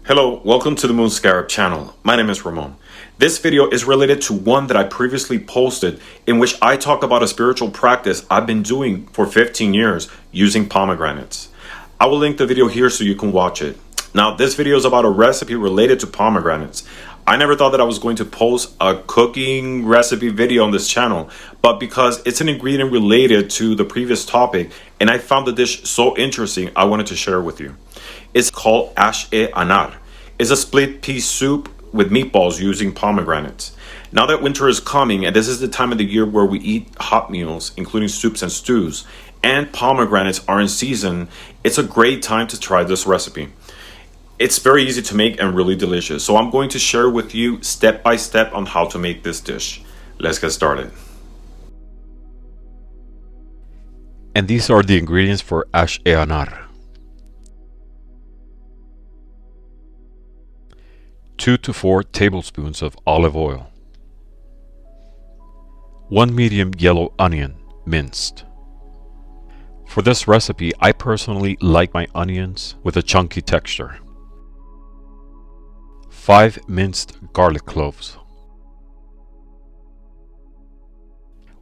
Hello, welcome to the Moon Scarab channel. My name is Ramon. This video is related to one that I previously posted in which I talk about a spiritual practice I've been doing for 15 years using pomegranates. I will link the video here so you can watch it. Now, this video is about a recipe related to pomegranates. I never thought that I was going to post a cooking recipe video on this channel, but because it's an ingredient related to the previous topic and I found the dish so interesting, I wanted to share it with you. It's called Ash Anar. It's a split pea soup with meatballs using pomegranates. Now that winter is coming, and this is the time of the year where we eat hot meals, including soups and stews, and pomegranates are in season, it's a great time to try this recipe. It's very easy to make and really delicious. So I'm going to share with you step by step on how to make this dish. Let's get started. And these are the ingredients for Ash Anar. 2 to 4 tablespoons of olive oil. 1 medium yellow onion, minced. For this recipe, I personally like my onions with a chunky texture. 5 minced garlic cloves.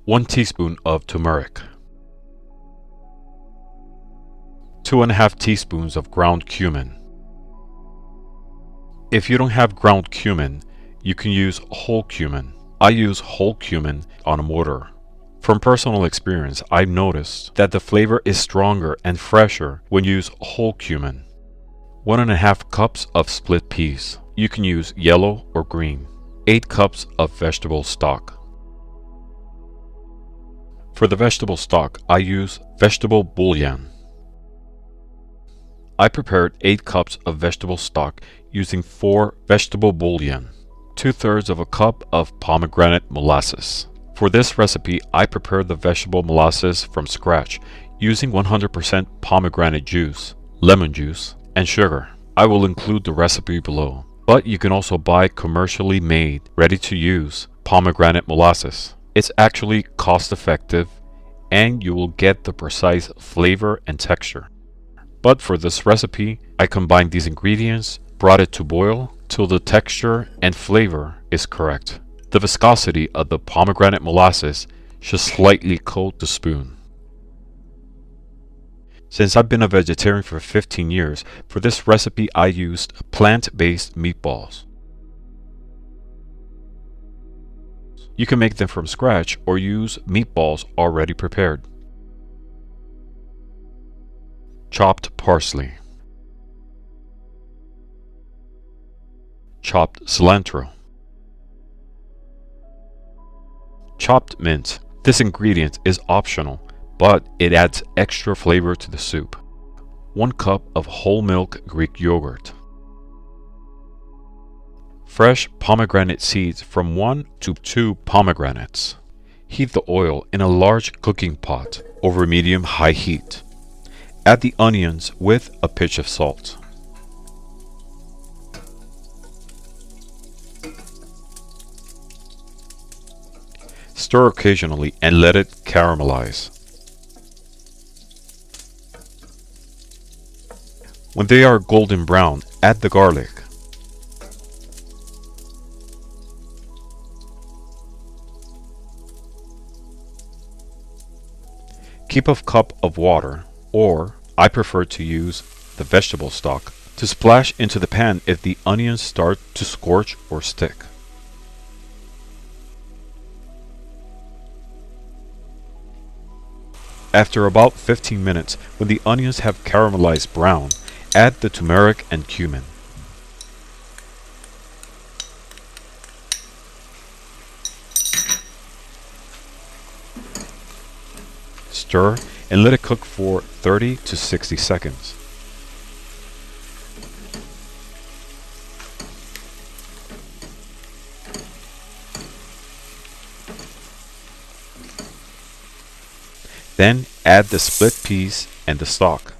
1 teaspoon of turmeric. 2.5 teaspoons of ground cumin. If you don't have ground cumin, you can use whole cumin. I use whole cumin on a mortar. From personal experience, I've noticed that the flavor is stronger and fresher when you use whole cumin. 1.5 cups of split peas. You can use yellow or green. 8 cups of vegetable stock. For the vegetable stock, I use vegetable bouillon. I prepared 8 cups of vegetable stock using 4 vegetable bouillon, 2/3 of a cup of pomegranate molasses. For this recipe, I prepared the vegetable molasses from scratch using 100% pomegranate juice, lemon juice, and sugar. I will include the recipe below, but you can also buy commercially made, ready-to-use pomegranate molasses. It's actually cost-effective and you will get the precise flavor and texture. But for this recipe, I combined these ingredients, brought it to boil till the texture and flavor is correct. The viscosity of the pomegranate molasses should slightly coat the spoon. Since I've been a vegetarian for 15 years, for this recipe I used plant-based meatballs. You can make them from scratch or use meatballs already prepared. Chopped parsley. Chopped cilantro. Chopped mint. This ingredient is optional, but it adds extra flavor to the soup. 1 cup of whole milk Greek yogurt. Fresh pomegranate seeds from 1 to 2 pomegranates. Heat the oil in a large cooking pot over medium-high heat. Add the onions with a pinch of salt. Stir occasionally and let it caramelize. When they are golden brown, add the garlic. Keep a cup of water, or I prefer to use the vegetable stock, to splash into the pan if the onions start to scorch or stick. After about 15 minutes, when the onions have caramelized brown, add the turmeric and cumin. Stir and let it cook for 30 to 60 seconds. Then add the split peas and the stock.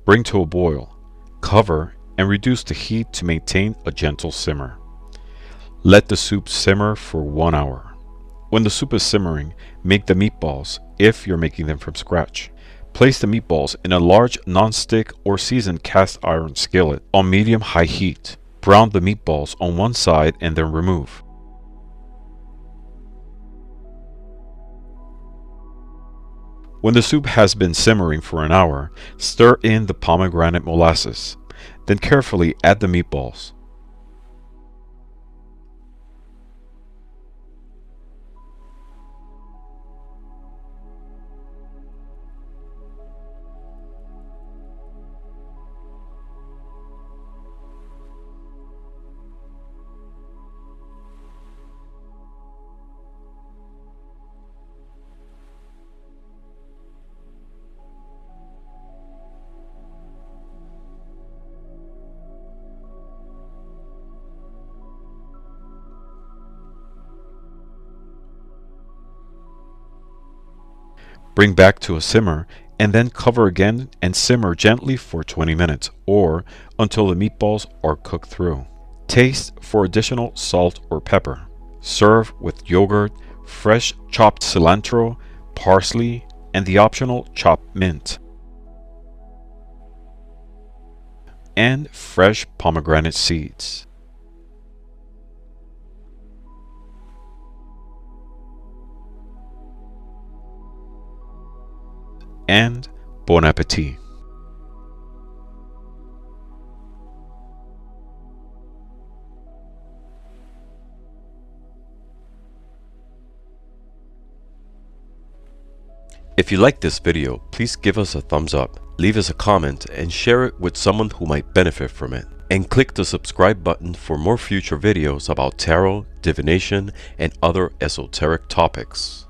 Bring to a boil, cover, and reduce the heat to maintain a gentle simmer. Let the soup simmer for 1 hour. When the soup is simmering, make the meatballs if you're making them from scratch. Place the meatballs in a large non-stick or seasoned cast iron skillet on medium-high heat. Brown the meatballs on one side and then remove. When the soup has been simmering for an hour, stir in the pomegranate molasses. Then carefully add the meatballs. Bring back to a simmer and then cover again and simmer gently for 20 minutes or until the meatballs are cooked through. Taste for additional salt or pepper. Serve with yogurt, fresh chopped cilantro, parsley, and the optional chopped mint, and fresh pomegranate seeds. And bon appetit. If you like this video, please give us a thumbs up, leave us a comment, and share it with someone who might benefit from it. And click the subscribe button for more future videos about tarot, divination, and other esoteric topics.